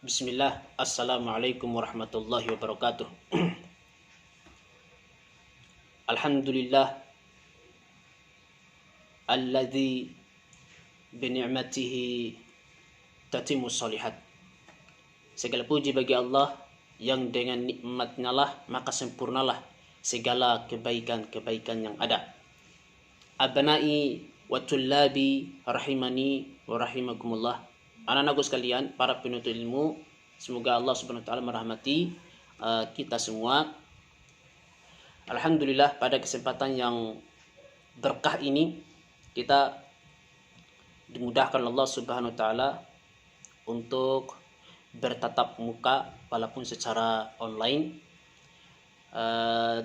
Bismillah, Assalamualaikum warahmatullahi wabarakatuh. Alhamdulillah, alladzi bini'matihi tatimu salihat. Segala puji bagi Allah yang dengan nikmatnya lah maka sempurnalah segala kebaikan-kebaikan yang ada. Abnai wa tullabi rahimani wa rahimakumullah. Anak-anakku sekalian, para penuntut ilmu, semoga Allah Subhanahu wa taala merahmati kita semua. Alhamdulillah, pada kesempatan yang berkah ini kita dimudahkan Allah Subhanahu wa taala untuk bertatap muka walaupun secara online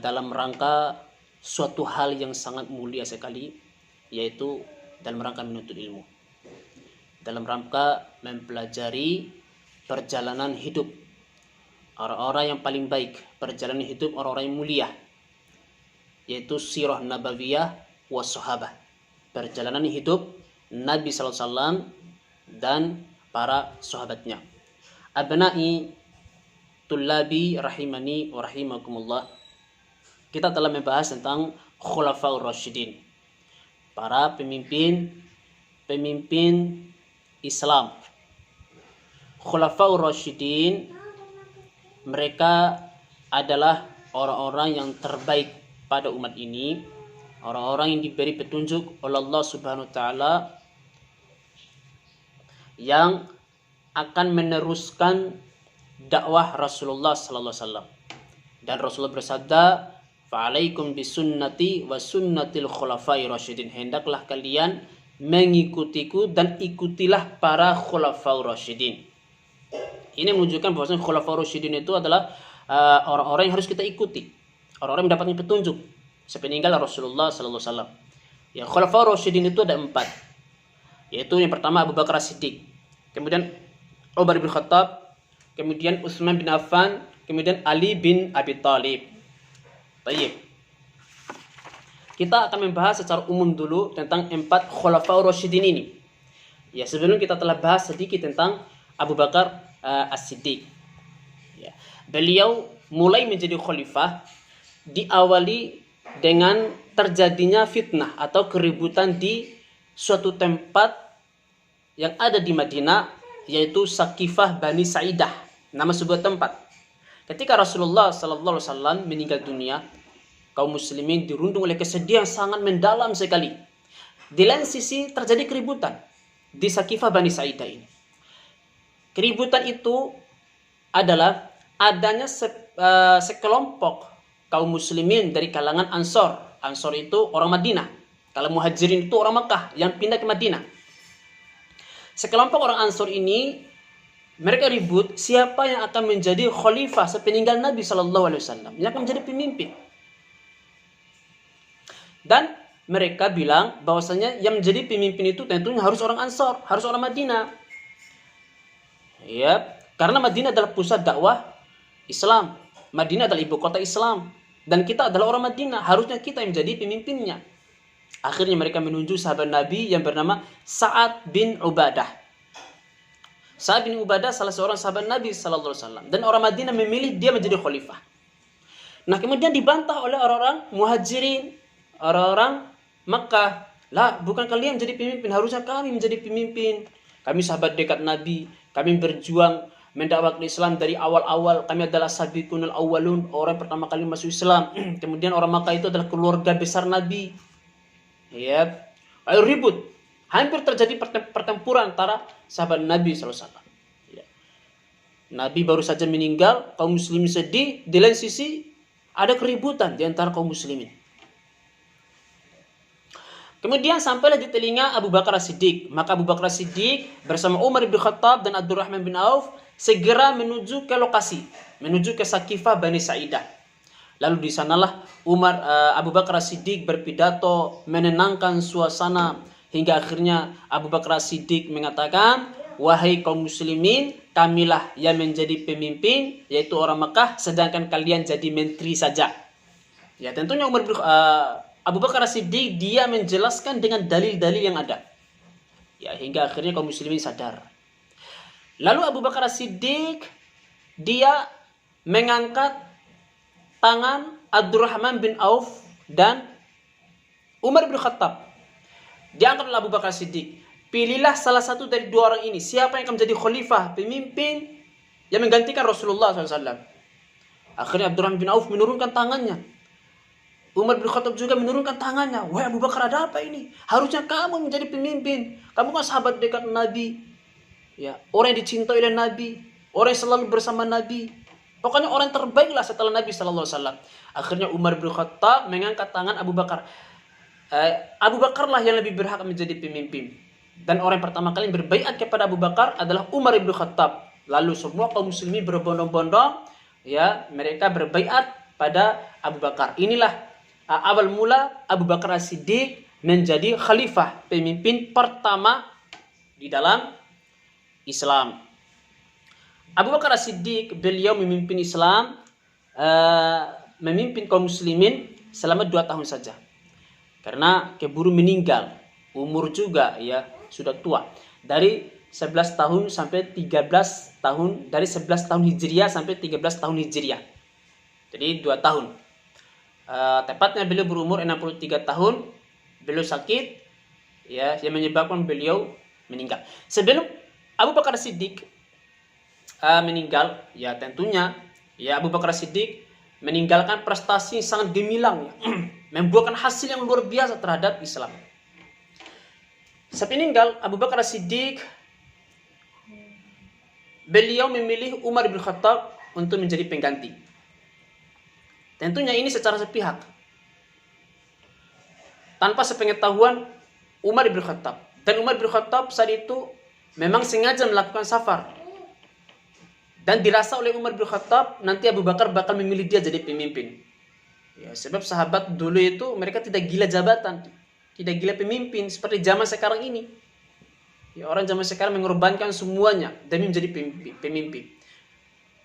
dalam rangka suatu hal yang sangat mulia sekali, yaitu dalam rangka menuntut ilmu, dalam rangka mempelajari perjalanan hidup orang-orang yang paling baik, perjalanan hidup orang-orang yang mulia, yaitu sirah nabawiyah wa sahabah, perjalanan hidup Nabi SAW dan para sahabatnya. Abnai tullabi rahimani wa rahimakumullah, kita telah membahas tentang khulafaur rasyidin, para pemimpin Islam. Khulafaur rasyidin, mereka adalah orang-orang yang terbaik pada umat ini, orang-orang yang diberi petunjuk oleh Allah Subhanahu wa taala, yang akan meneruskan dakwah Rasulullah sallallahu alaihi wasallam. Dan Rasulullah bersabda, "Fa'alaikum bisunnati wa sunnatil khulafai rasyidin." Hendaklah kalian mengikutiku dan ikutilah para khulafaur rasyidin. Ini menunjukkan bahwasanya khulafaur rasyidin itu adalah orang-orang yang harus kita ikuti, orang-orang yang mendapatkan petunjuk sepeninggal Rasulullah sallallahu alaihi wasallam. Ya, khulafaur rasyidin itu ada 4. Yaitu yang pertama Abu Bakar As-Siddiq, kemudian Umar bin Khattab, kemudian Utsman bin Affan, kemudian Ali bin Abi Thalib. Baik. Kita akan membahas secara umum dulu tentang 4 khulafaur rasyidin ini. Ya, sebelum kita telah bahas sedikit tentang Abu Bakar As-Siddiq. Ya. Beliau mulai menjadi khalifah diawali dengan terjadinya fitnah atau keributan di suatu tempat yang ada di Madinah, yaitu Saqifah Bani Sa'idah, nama sebuah tempat. Ketika Rasulullah sallallahu alaihi wasallam meninggal dunia, kaum muslimin dirundung oleh kesedihan sangat mendalam sekali. Di lain sisi terjadi keributan di Saqifah Bani Sa'idah ini. Keributan itu adalah adanya sekelompok kaum muslimin dari kalangan Ansor. Ansor itu orang Madinah. Kalau Muhajirin itu orang Makkah yang pindah ke Madinah. Sekelompok orang Ansor ini, mereka ribut siapa yang akan menjadi khalifah sepeninggal Nabi sallallahu alaihi wasallam, yang akan menjadi pemimpin. Dan mereka bilang bahwasanya yang menjadi pemimpin itu tentunya harus orang Ansor, harus orang Madinah. Ya, karena Madinah adalah pusat dakwah Islam. Madinah adalah ibu kota Islam dan kita adalah orang Madinah, harusnya kita yang menjadi pemimpinnya. Akhirnya mereka menunjuk sahabat Nabi yang bernama Sa'ad bin Ubadah. Sa'ad bin Ubadah salah seorang sahabat Nabi sallallahu alaihi wasallam, dan orang Madinah memilih dia menjadi khalifah. Nah, kemudian dibantah oleh orang-orang Muhajirin, orang-orang Makkah. Lah, bukan kalian jadi pemimpin, harusnya kami menjadi pemimpin. Kami sahabat dekat Nabi, kami berjuang mendakwahkan Islam dari awal-awal. Kami adalah sabiqunul awwalun, orang pertama kali masuk Islam. Kemudian orang Makkah itu adalah keluarga besar Nabi. Ya, lalu ribut. Hampir terjadi pertempuran antara sahabat Nabi sallallahu alaihi wasallam. Ya. Nabi baru saja meninggal, kaum muslimin sedih. Di lain sisi ada keributan di antara kaum muslimin. Kemudian sampailah di telinga Abu Bakar As-Siddiq. Maka Abu Bakar As-Siddiq bersama Umar bin Khattab dan Abdurrahman bin Auf segera menuju ke lokasi, menuju ke Saqifah Bani Sa'idah. Lalu di sanalah Abu Bakar As-Siddiq berpidato menenangkan suasana, hingga akhirnya Abu Bakar As-Siddiq mengatakan, "Wahai kaum muslimin, kamilah yang menjadi pemimpin, yaitu orang Makkah, sedangkan kalian jadi menteri saja." Ya, tentunya Abu Bakar As-Siddiq dia menjelaskan dengan dalil-dalil yang ada. Ya, hingga akhirnya kaum muslimin sadar. Lalu Abu Bakar As-Siddiq dia mengangkat tangan Abdurrahman bin Auf dan Umar bin Khattab. Diangkat oleh Abu Bakar As-Siddiq. Pilihlah salah satu dari dua orang ini. Siapa yang akan menjadi khalifah, pemimpin yang menggantikan Rasulullah SAW. Akhirnya Abdurrahman bin Auf menurunkan tangannya. Umar bin Khattab juga menurunkan tangannya. Wah, Abu Bakar, ada apa ini? Harusnya kamu menjadi pemimpin. Kamu kan sahabat dekat Nabi. Ya, orang yang dicintai oleh Nabi. Orang yang selalu bersama Nabi. Pokoknya orang terbaiklah setelah Nabi SAW. Akhirnya Umar bin Khattab mengangkat tangan Abu Bakar. Abu Bakar lah yang lebih berhak menjadi pemimpin. Dan orang yang pertama kali berbaiat kepada Abu Bakar adalah Umar bin Khattab. Lalu semua kaum muslimin berbondong-bondong, ya, mereka berbaiat pada Abu Bakar. Inilah awal mula Abu Bakar As-Siddiq menjadi khalifah, pemimpin pertama di dalam Islam. Abu Bakar As-Siddiq beliau memimpin Islam, memimpin kaum muslimin selama 2 tahun saja. Karena keburu meninggal, umur juga ya sudah tua. Dari 11 tahun sampai 13 tahun, dari 11 tahun Hijriah sampai 13 tahun Hijriah. Jadi 2 tahun. Tepatnya beliau berumur 63 tahun, beliau sakit, ya, yang menyebabkan beliau meninggal. Sebelum Abu Bakar Siddiq meninggal, ya tentunya, ya Abu Bakar Siddiq meninggalkan prestasi yang sangat gemilang, ya, membuahkan hasil yang luar biasa terhadap Islam. Sepeninggal Abu Bakar Siddiq, beliau memilih Umar bin Khattab untuk menjadi pengganti. Tentunya ini secara sepihak, tanpa sepengetahuan Umar bin Khattab. Dan Umar bin Khattab saat itu memang sengaja melakukan safar. Dan dirasa oleh Umar bin Khattab nanti Abu Bakar bakal memilih dia jadi pemimpin. Ya, sebab sahabat dulu itu mereka tidak gila jabatan, tidak gila pemimpin seperti zaman sekarang ini. Ya, orang zaman sekarang mengorbankan semuanya demi menjadi pemimpin.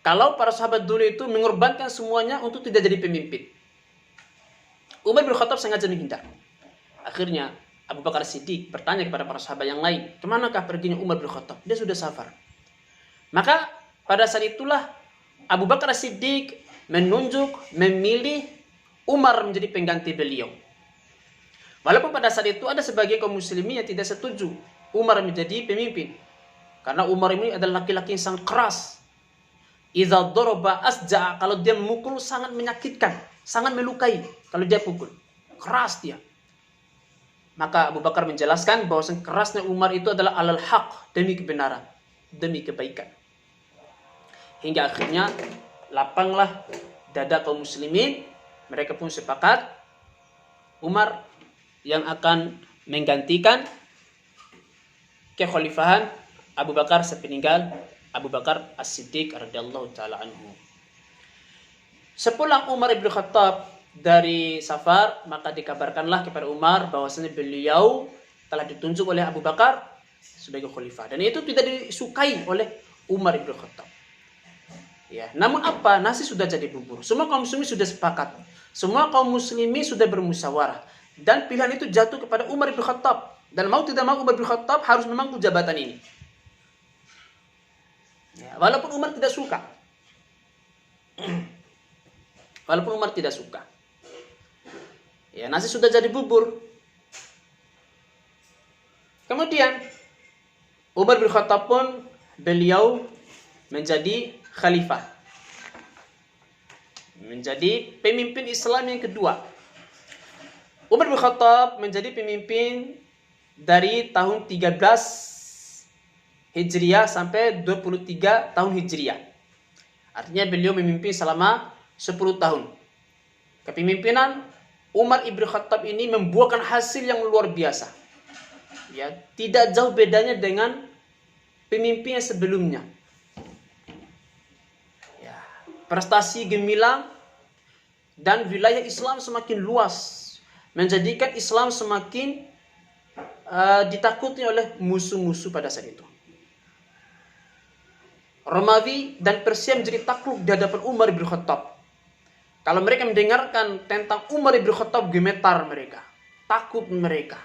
Kalau para sahabat dulu itu mengorbankan semuanya untuk tidak jadi pemimpin. Umar bin Khattab sengaja menghindar. Akhirnya Abu Bakar Siddiq bertanya kepada para sahabat yang lain, kemanakah perginya Umar bin Khattab? Dia sudah safar. Maka pada saat itulah Abu Bakar Siddiq menunjuk, memilih Umar menjadi pengganti beliau. Walaupun pada saat itu ada sebagian kaum muslimin yang tidak setuju Umar menjadi pemimpin. Karena Umar ini adalah laki-laki yang sangat keras. Idza daraba asja', kalau dia memukul sangat menyakitkan, sangat melukai kalau dia pukul. Keras dia. Maka Abu Bakar menjelaskan bahwa kerasnya Umar itu adalah alal haq, demi kebenaran, demi kebaikan. Hingga akhirnya lapanglah dada kaum muslimin, mereka pun sepakat Umar yang akan menggantikan kekhalifahan Abu Bakar sepeninggal Abu Bakar As-Siddiq radhiyallahu taala anhu. Sepulang Umar bin Khattab dari safar, maka dikabarkanlah kepada Umar bahwasanya beliau telah ditunjuk oleh Abu Bakar sebagai khalifah, dan itu tidak disukai oleh Umar bin Khattab. Ya, namun apa? Nasi sudah jadi bubur. Semua kaum muslimin sudah sepakat. Semua kaum muslimin sudah bermusyawarah dan pilihan itu jatuh kepada Umar bin Khattab. Dan mau tidak mau Umar bin Khattab harus memangku jabatan ini. Ya, walaupun Umar tidak suka. Walaupun Umar tidak suka. Ya, nasi sudah jadi bubur. Kemudian Umar bin Khattab pun beliau menjadi khalifah. Menjadi pemimpin Islam yang kedua. Umar bin Khattab menjadi pemimpin dari tahun 13 Hijriah sampai 23 tahun Hijriah. Artinya beliau memimpin selama 10 tahun. Kepemimpinan Umar ibn Khattab ini membuahkan hasil yang luar biasa. Ya, tidak jauh bedanya dengan pemimpin yang sebelumnya. Ya, prestasi gemilang dan wilayah Islam semakin luas, menjadikan Islam semakin ditakuti oleh musuh-musuh pada saat itu. Romawi dan Persia menjadi takluk di hadapan Umar bin Khattab. Kalau mereka mendengarkan tentang Umar bin Khattab, gemetar mereka, takut mereka.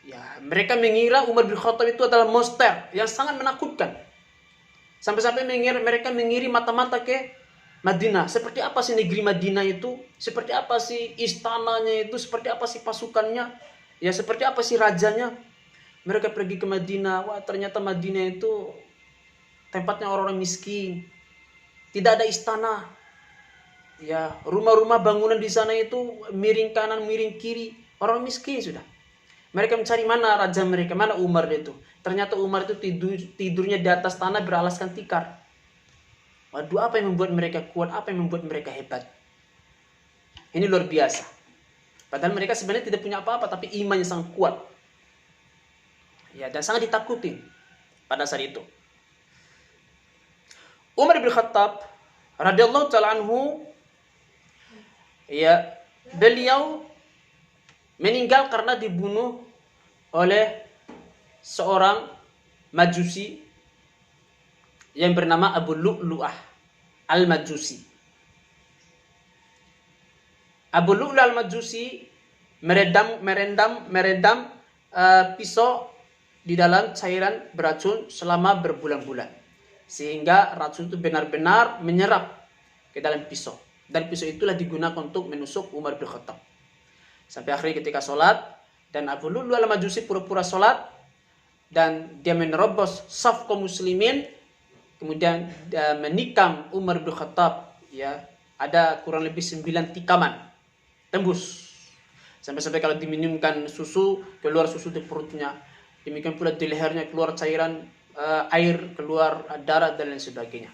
Ya, mereka mengira Umar bin Khattab itu adalah monster yang sangat menakutkan. Sampai-sampai mereka mengirim mata-mata ke Madinah. Seperti apa sih negeri Madinah itu? Seperti apa sih istananya itu? Seperti apa sih pasukannya? Ya, seperti apa sih rajanya? Mereka pergi ke Madinah. Wah, ternyata Madinah itu tempatnya orang-orang miskin. Tidak ada istana. Ya, rumah-rumah bangunan di sana itu miring kanan, miring kiri. Orang miskin sudah. Mereka mencari mana raja mereka, mana Umar itu. Ternyata Umar itu tidurnya di atas tanah beralaskan tikar. Waduh, apa yang membuat mereka kuat? Apa yang membuat mereka hebat? Ini luar biasa. Padahal mereka sebenarnya tidak punya apa-apa, tapi imannya sangat kuat. Ya, dan sangat ditakuti pada saat itu. Umar bin Khattab radhiyallahu taala anhu, ya, beliau meninggal karena dibunuh oleh seorang Majusi yang bernama Abu Lu'lu'ah al-Majusi. Abu Lu'lu'ah al-Majusi merendam pisau di dalam cairan beracun selama berbulan-bulan, sehingga racun itu benar-benar menyerap ke dalam pisau, dan pisau itulah digunakan untuk menusuk Umar bin Khattab. Sampai akhirnya ketika sholat, dan Abu Lu'lu'ah al-Majusi pura-pura sholat, dan dia menerobos saf kaum muslimin, kemudian menikam Umar bin Khattab. Ya, ada kurang lebih 9 tikaman, tembus. Sampai-sampai kalau diminumkan susu, keluar susu di perutnya. Demikian pula di lehernya keluar cairan air, keluar darah, dan lain sebagainya.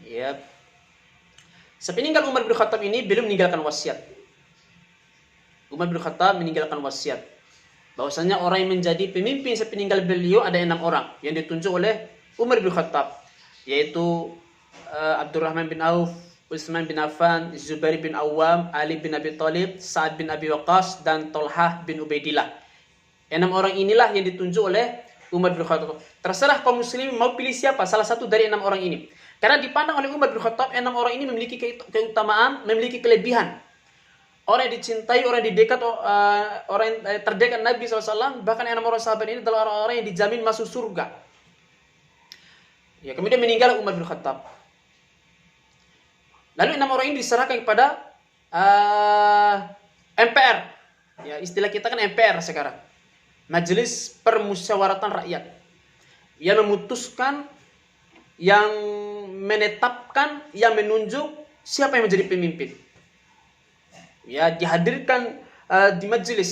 Ya. Sepeninggal Umar bin Khattab ini belum meninggalkan wasiat. Umar bin Khattab meninggalkan wasiat bahwasanya orang yang menjadi pemimpin sepeninggal beliau ada 6 orang yang ditunjuk oleh Umar bin Khattab, yaitu Abdurrahman bin Auf, Utsman bin Affan, Zubair bin Awam, Ali bin Abi Thalib, Sa'ad bin Abi Waqqas, dan Thalhah bin Ubaidillah. 6 orang inilah yang ditunjuk oleh Umar bin Khattab. Terserah kaum muslimin mau pilih siapa, salah satu dari 6 orang ini. Karena dipandang oleh Umar bin Khattab, 6 orang ini memiliki keutamaan, memiliki kelebihan. Orang yang dicintai, orang yang didekat, orang yang terdekat Nabi SAW, bahkan 6 orang sahabat ini adalah orang-orang yang dijamin masuk surga. Ya, kemudian meninggal Umar bin Khattab. Lalu 6 orang ini diserahkan kepada MPR. Ya, istilah kita kan MPR sekarang. Majelis Permusyawaratan Rakyat. Yang memutuskan, yang menetapkan, yang menunjuk siapa yang menjadi pemimpin. Ya, dihadirkan di majelis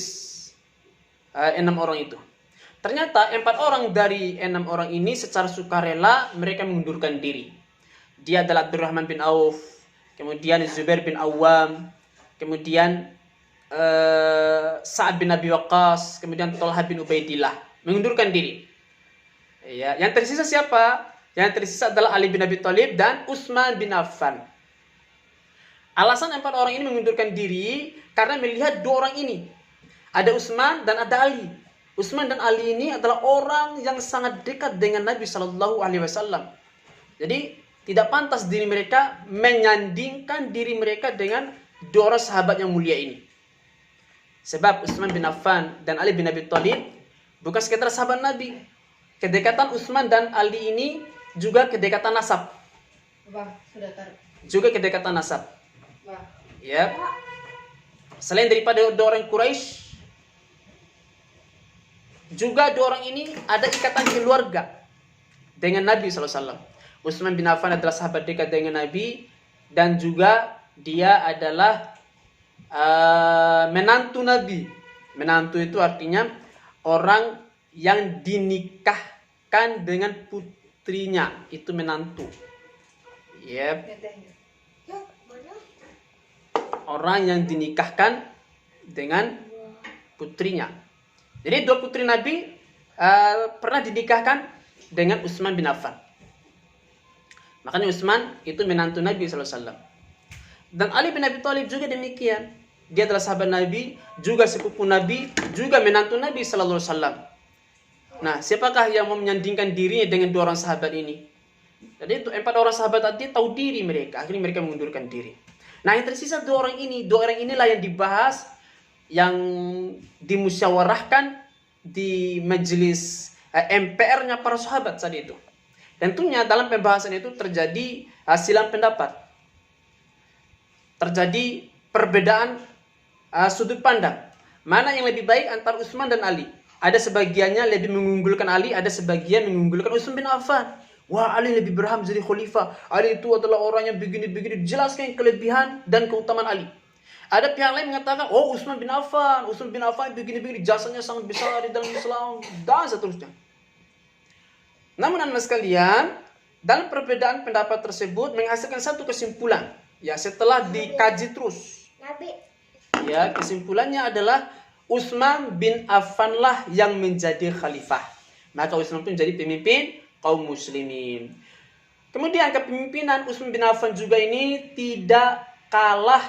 6 orang itu. Ternyata 4 orang dari 6 orang ini secara sukarela mereka mengundurkan diri. Dia adalah Abdurrahman bin Auf, kemudian Zubair bin Awam, kemudian Sa'ad bin Abi Waqqas, kemudian Thalhah bin Ubaidillah mengundurkan diri. Ya, yang tersisa siapa? Yang tersisa adalah Ali bin Abi Thalib dan Utsman bin Affan. Alasan 4 orang ini mengundurkan diri karena melihat 2 orang ini. Ada Utsman dan ada Ali. Utsman dan Ali ini adalah orang yang sangat dekat dengan Nabi Shallallahu Alaihi Wasallam. Jadi tidak pantas diri mereka menyandingkan diri mereka dengan 2 orang sahabat yang mulia ini. Sebab Utsman bin Affan dan Ali bin Abi Thalib bukan sekedar sahabat Nabi. Kedekatan Utsman dan Ali ini juga kedekatan nasab. Juga kedekatan nasab. Ya. Selain daripada 2 orang Quraisy, juga 2 orang ini ada ikatan keluarga dengan Nabi SAW. Utsman bin Affan adalah sahabat dekat dengan Nabi, dan juga dia adalah menantu Nabi. Menantu itu artinya orang yang dinikahkan dengan putrinya, itu menantu. Yep. Orang yang dinikahkan dengan putrinya. Jadi 2 putri Nabi pernah dinikahkan dengan Utsman bin Affan. Makanya Utsman itu menantu Nabi SAW. Dan Ali bin Abi Thalib juga demikian. Dia adalah sahabat Nabi, juga sepupu Nabi, juga menantu Nabi SAW. Nah, siapakah yang mau menyandingkan dirinya dengan 2 orang sahabat ini? Jadi itu 4 orang sahabat tadi tahu diri mereka. Akhirnya mereka mengundurkan diri. Nah, yang tersisa 2 orang ini. 2 orang inilah yang dibahas yang dimusyawarahkan di majelis MPR-nya para sahabat saat itu. Tentunya dalam pembahasan itu terjadi silang pendapat. Terjadi perbedaan sudut pandang. Mana yang lebih baik antara Utsman dan Ali? Ada sebagiannya lebih mengunggulkan Ali, ada sebagian mengunggulkan Utsman bin Affan. Wah, Ali lebih berhak menjadi khalifah. Ali itu adalah orang yang begini-begini. Jelaskan kelebihan dan keutamaan Ali. Ada pihak lain mengatakan, oh Utsman bin Affan begini-begini, jasanya sangat besar di dalam Islam, dan seterusnya. Namun anak sekalian, dalam perbedaan pendapat tersebut menghasilkan satu kesimpulan. Ya, setelah dikaji terus. Ya, kesimpulannya adalah Utsman bin Affan lah yang menjadi khalifah. Maka Utsman pun menjadi pemimpin kaum muslimin. Kemudian kepemimpinan Utsman bin Affan juga ini tidak kalah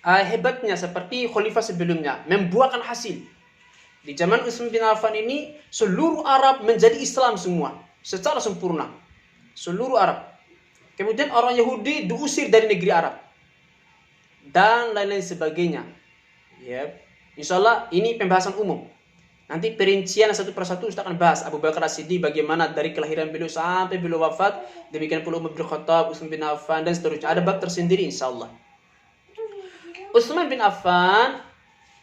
hebatnya seperti khalifah sebelumnya, membuahkan hasil. Di zaman Utsman bin Affan ini seluruh Arab menjadi Islam semua secara sempurna. Seluruh Arab. Kemudian orang Yahudi diusir dari negeri Arab. Dan lain-lain sebagainya. Ya, insyaallah ini pembahasan umum. Nanti perincian satu persatu Ustaz akan bahas Abu Bakar As-Siddiq bagaimana dari kelahiran beliau sampai beliau wafat, demikian pula Umar bin Khattab, Utsman bin Affan dan seterusnya. Ada bab tersendiri insyaallah. Utsman bin Affan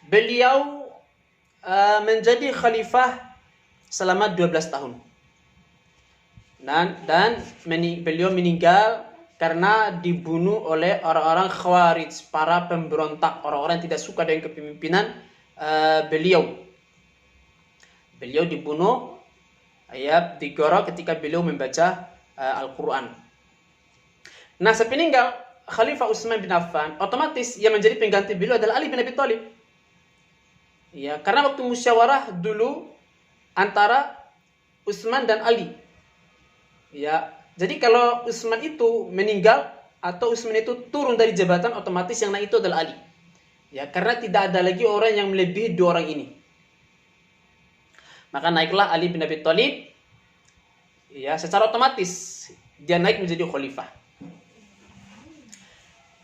beliau menjadi khalifah selama 12 tahun. Dan beliau meninggal karena dibunuh oleh orang-orang Khawarij, para pemberontak, orang-orang yang tidak suka dengan kepemimpinan beliau. Beliau dibunuh, digorok ketika beliau membaca Al-Quran. Nah, sepeninggal Khalifah Utsman bin Affan, otomatis yang menjadi pengganti beliau adalah Ali bin Abi Thalib. Ya, karena waktu musyawarah dulu antara Utsman dan Ali. Ya, jadi kalau Utsman itu meninggal atau Utsman itu turun dari jabatan, otomatis yang naik itu adalah Ali. Ya, karena tidak ada lagi orang yang melebihi dua orang ini. Maka naiklah Ali bin Abi Thalib. Ya, secara otomatis dia naik menjadi khalifah.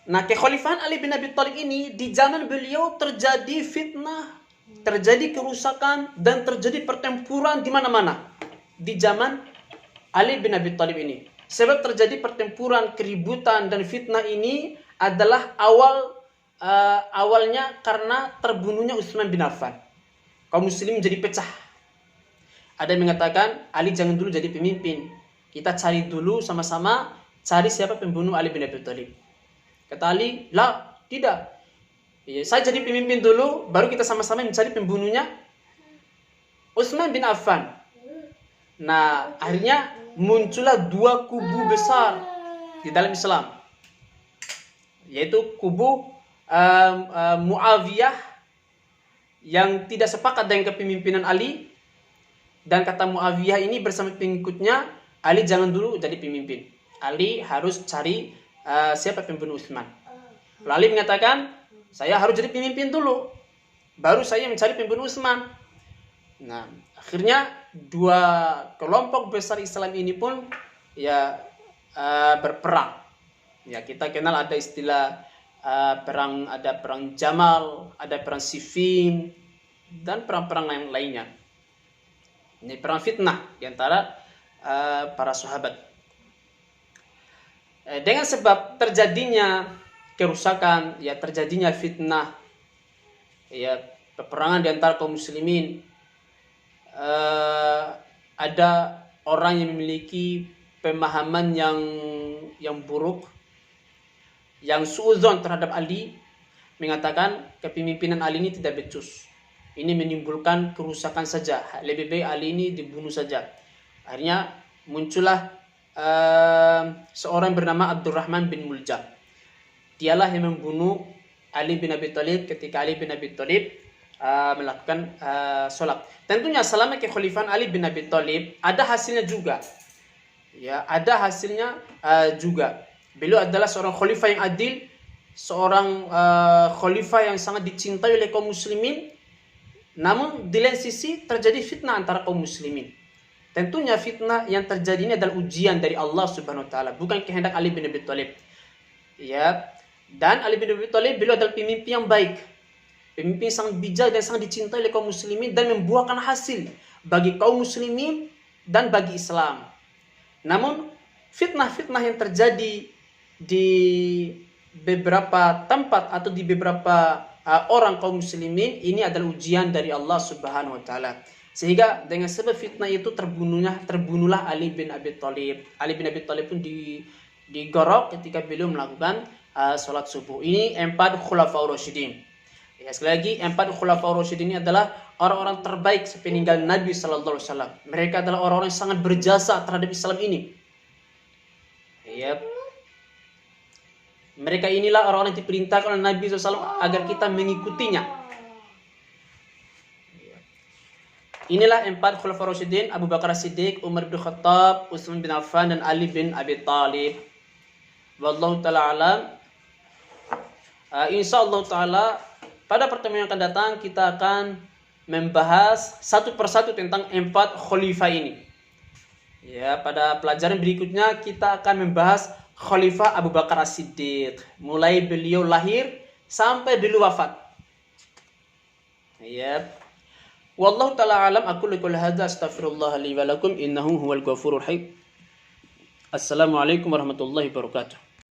Nah, kekhalifahan Ali bin Abi Thalib ini di zaman beliau terjadi fitnah, terjadi kerusakan dan terjadi pertempuran di mana-mana. Di zaman Ali bin Abi Thalib ini. Sebab terjadi pertempuran, keributan dan fitnah ini adalah awalnya karena terbunuhnya Utsman bin Affan. Kaum muslimin menjadi pecah. Ada yang mengatakan Ali jangan dulu jadi pemimpin. Kita cari dulu sama-sama cari siapa pembunuh Ali bin Abi Thalib. Kata Ali, lah, tidak. Ya, saya jadi pemimpin dulu, baru kita sama-sama mencari pembunuhnya Utsman bin Affan. Nah, akhirnya muncullah dua kubu besar di dalam Islam, yaitu kubu Muawiyah yang tidak sepakat dengan kepemimpinan Ali, dan kata Muawiyah ini bersama pengikutnya, Ali jangan dulu jadi pemimpin. Ali harus cari siapa pembunuh Utsman. Lalu Ali mengatakan, saya harus jadi pemimpin dulu, baru saya mencari pembunuh Utsman. Nah, akhirnya dua kelompok besar Islam ini pun berperang. Ya, kita kenal ada istilah perang, ada perang Jamal, ada perang Siffin, dan perang-perang lainnya. Ini perang fitnah di antara para sahabat. Dengan sebab terjadinya kerusakan, ya terjadinya fitnah, ya peperangan di antara kaum muslimin, ada orang yang memiliki pemahaman yang buruk, yang suudzon terhadap Ali, mengatakan kepemimpinan Ali ini tidak becus. Ini menimbulkan kerusakan saja. Lebih baik Ali ini dibunuh saja. Akhirnya muncullah seorang bernama Abdurrahman bin Muljam. Dialah yang membunuh Ali bin Abi Thalib ketika Ali bin Abi Thalib melakukan sholat. Tentunya selama kekhalifahan Ali bin Abi Thalib ada hasilnya juga. Ya, ada hasilnya juga. Beliau adalah seorang khalifah yang adil, seorang khalifah yang sangat dicintai oleh kaum muslimin. Namun di lain sisi terjadi fitnah antara kaum muslimin. Tentunya fitnah yang terjadi ini adalah ujian dari Allah Subhanahu wa taala, bukan kehendak Ali bin Abi Thalib. Ya. Dan Ali bin Abi Thalib beliau adalah pemimpin yang baik. pemimpin sangat bijak dan sangat dicintai oleh kaum muslimin dan membuahkan hasil bagi kaum muslimin dan bagi Islam. Namun fitnah-fitnah yang terjadi di beberapa tempat atau di beberapa orang kaum muslimin ini adalah ujian dari Allah Subhanahu wa taala. Sehingga dengan sebab fitnah itu terbunuhlah Ali bin Abi Thalib. Ali bin Abi Thalib pun digorok ketika beliau melakukan salat subuh. Ini 4 khulafaur rasyidin. Ya, sekali lagi 4 khulafaur rasyidin ini adalah orang-orang terbaik sepeninggal Nabi sallallahu alaihi wasallam. Mereka adalah orang-orang yang sangat berjasa terhadap Islam ini. Ya. Mereka inilah orang-orang yang diperintahkan oleh Nabi SAW agar kita mengikutinya. Inilah 4 khulafaur rasyidin, Abu Bakar As-Siddiq, Umar bin Khattab, Utsman bin Affan, dan Ali bin Abi Thalib. Wallahu ta'ala alam. Insyaallah ta'ala pada pertemuan yang akan datang kita akan membahas satu persatu tentang 4 khalifah ini. Ya, pada pelajaran berikutnya kita akan membahas Khalifah Abu Bakar As-Siddiq, mulai beliau lahir sampai beliau wafat. Ya. Wallahu ta'ala alam, aku liqul hadza astaghfirullah li wa lakum innahu huwal ghafurur rahim. Assalamualaikum warahmatullahi wabarakatuh.